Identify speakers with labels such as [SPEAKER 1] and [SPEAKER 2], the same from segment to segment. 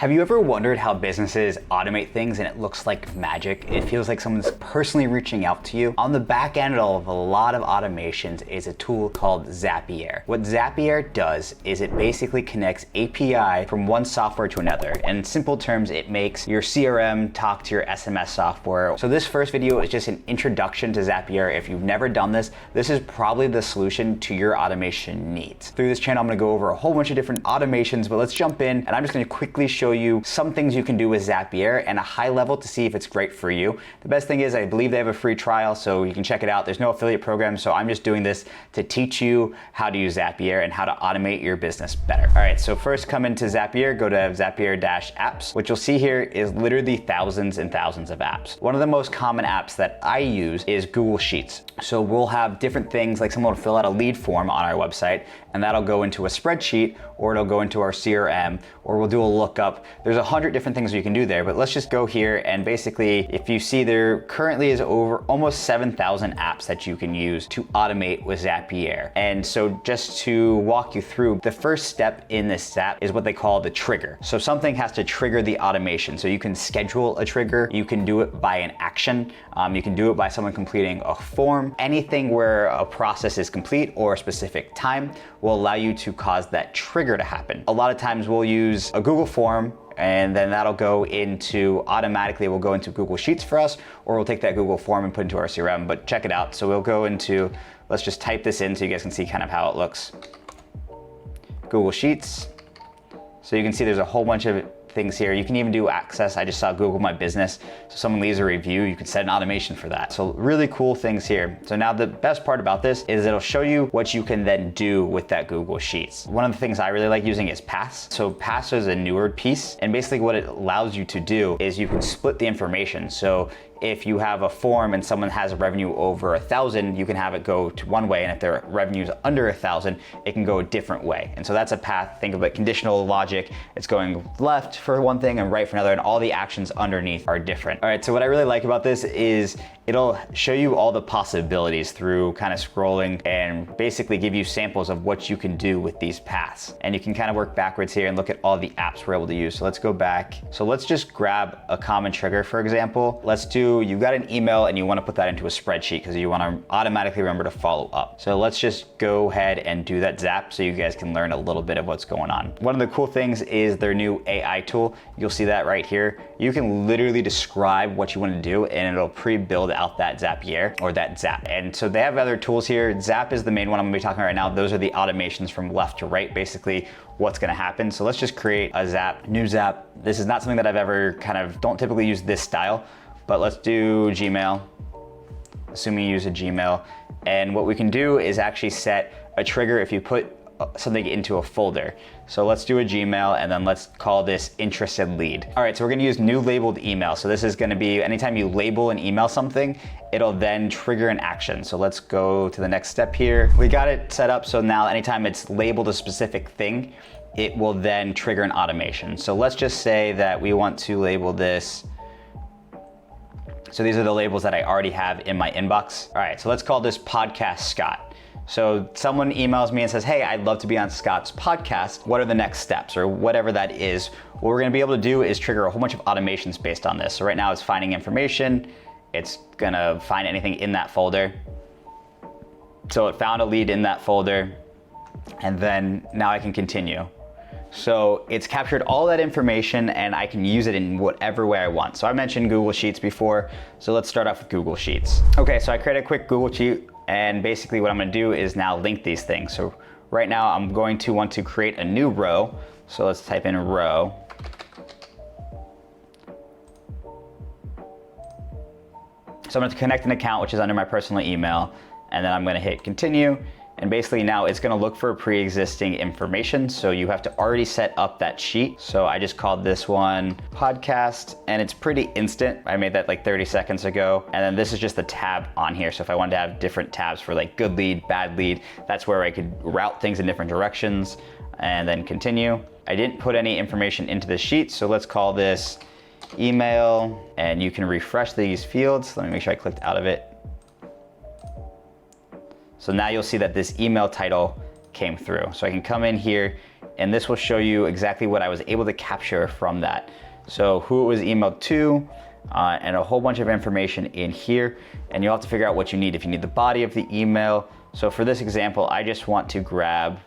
[SPEAKER 1] Have you ever wondered how businesses automate things and it looks like magic? It feels like someone's personally reaching out to you. On the back end of a lot of automations is a tool called Zapier. What Zapier does is it basically connects API from one software to another. And in simple terms, it makes your CRM talk to your SMS software. So this first video is just an introduction to Zapier. If you've never done this, this is probably the solution to your automation needs. Through this channel, I'm gonna go over a whole bunch of different automations, but let's jump in and I'm just gonna quickly show you some things you can do with Zapier and a high level to see if it's great for you. The best thing is I believe they have a free trial, so you can check it out. There's no affiliate program, so I'm just doing this to teach you how to use Zapier and how to automate your business better. All right, so first come into Zapier, go to Zapier-apps. What you'll see here is literally thousands and thousands of apps. One of the most common apps that I use is Google Sheets. So we'll have different things, like someone will fill out a lead form on our website and that'll go into a spreadsheet or it'll go into our CRM or we'll do a lookup. There's 100 different things you can do there, but let's just go here and basically, if you see there currently is over almost 7,000 apps that you can use to automate with Zapier. And so just to walk you through, the first step in this app is what they call the trigger. So something has to trigger the automation. So you can schedule a trigger, you can do it by an action, you can do it by someone completing a form. Anything where a process is complete or a specific time will allow you to cause that trigger to happen. A lot of times we'll use a Google form and then that'll go into, automatically will go into Google Sheets for us, or we'll take that Google form and put into our CRM, but check it out. So we'll go into, let's just type this in so you guys can see kind of how it looks. Google Sheets. So you can see there's a whole bunch of things here. You can even do access. I just saw Google My Business. So someone leaves a review, you can set an automation for that. So really cool things here. So now the best part about this is it'll show you what you can then do with that Google Sheets. One of the things I really like using is Paths. So Paths is a newer piece. And basically what it allows you to do is you can split the information. So if you have a form and someone has a revenue over 1,000, you can have it go to one way, and if their revenue is under 1,000, it can go a different way. And so that's a path. Think of it conditional logic. It's going left for one thing and right for another, and all the actions underneath are different. All right, so what I really like about this is it'll show you all the possibilities through kind of scrolling and basically give you samples of what you can do with these paths. And you can kind of work backwards here and look at all the apps we're able to use. So let's go back. So let's just grab a common trigger, for example. Let's do, you've got an email and you want to put that into a spreadsheet because you want to automatically remember to follow up. So let's just go ahead and do that Zap so you guys can learn a little bit of what's going on. One of the cool things is their new AI tool. You'll see that right here. You can literally describe what you want to do and it'll pre-build out that Zapier or that Zap. And so they have other tools here. Zap is the main one I'm gonna be talking about right now. Those are the automations from left to right, basically what's gonna happen. So let's just create a Zap, new Zap. This is not something that I've ever don't typically use this style, but let's do Gmail, assuming you use a Gmail. And what we can do is actually set a trigger if you put something into a folder. So let's do a Gmail and then let's call this interested lead. All right, so we're gonna use new labeled email. So this is gonna be anytime you label and email something, it'll then trigger an action. So let's go to the next step here. We got it set up so now anytime it's labeled a specific thing, it will then trigger an automation. So let's just say that we want to label this. So these are the labels that I already have in my inbox. All right, so let's call this Podcast Scott. So someone emails me and says, hey, I'd love to be on Scott's podcast. What are the next steps or whatever that is? What we're gonna be able to do is trigger a whole bunch of automations based on this. So right now it's finding information. It's gonna find anything in that folder. So it found a lead in that folder and then now I can continue. So it's captured all that information and I can use it in whatever way I want. So I mentioned Google Sheets before. So let's start off with Google Sheets. Okay, so I created a quick Google Sheet. And basically what I'm gonna do is now link these things. So right now I'm going to want to create a new row. So let's type in row. So I'm gonna connect an account, which is under my personal email. And then I'm gonna hit continue. And basically now it's gonna look for pre-existing information. So you have to already set up that sheet. So I just called this one podcast and it's pretty instant. I made that like 30 seconds ago. And then this is just the tab on here. So if I wanted to have different tabs for like good lead, bad lead, that's where I could route things in different directions and then continue. I didn't put any information into the sheet. So let's call this email and you can refresh these fields. Let me make sure I clicked out of it. So now you'll see that this email title came through. So I can come in here and this will show you exactly what I was able to capture from that. So who it was emailed to, and a whole bunch of information in here. And you'll have to figure out what you need. If you need the body of the email. So for this example, I just want to grab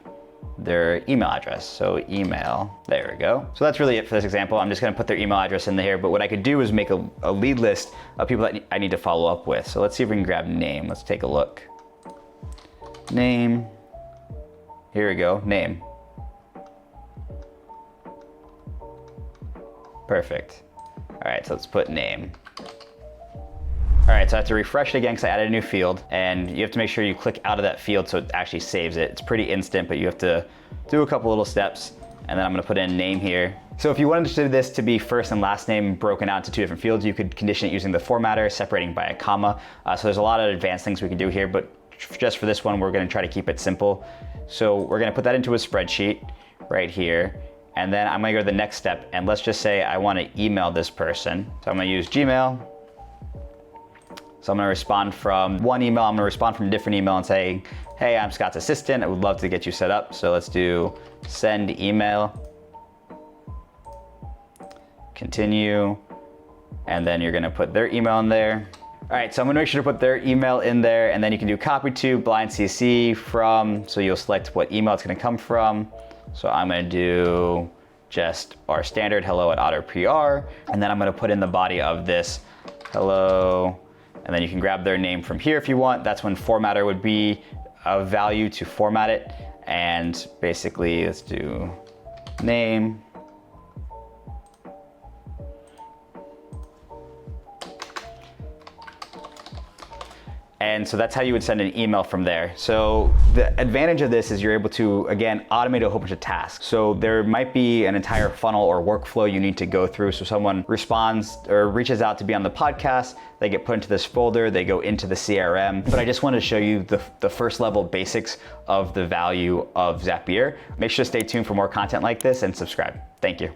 [SPEAKER 1] their email address. So email, there we go. So that's really it for this example. I'm just gonna put their email address in here, but what I could do is make a lead list of people that I need to follow up with. So let's see if we can grab name. Let's take a look. Name, here we go, name. Perfect. All right, so let's put name. All right, so I have to refresh it again because I added a new field, and you have to make sure you click out of that field so it actually saves it. It's pretty instant, but you have to do a couple little steps, and then I'm gonna put in name here. So if you wanted this to be first and last name broken out into 2 different fields, you could condition it using the formatter, separating by a comma. So there's a lot of advanced things we can do here, but just for this one, we're gonna try to keep it simple. So we're gonna put that into a spreadsheet right here, and then I'm gonna go to the next step, and let's just say I wanna email this person. So I'm gonna use Gmail. So I'm gonna respond from one email, I'm gonna respond from a different email and say, hey, I'm Scott's assistant, I would love to get you set up. So let's do send email, continue, and then you're gonna put their email in there. All right, so I'm gonna make sure to put their email in there, and then you can do copy to, blind CC, from, so you'll select what email it's gonna come from. So I'm gonna do just our standard hello@AutoPR, and then I'm gonna put in the body of this hello, and then you can grab their name from here if you want. That's when formatter would be of value to format it. And basically, let's do name. And so that's how you would send an email from there. So the advantage of this is you're able to, again, automate a whole bunch of tasks. So there might be an entire funnel or workflow you need to go through. So someone responds or reaches out to be on the podcast, they get put into this folder, they go into the CRM. But I just wanted to show you the first level basics of the value of Zapier. Make sure to stay tuned for more content like this and subscribe. Thank you.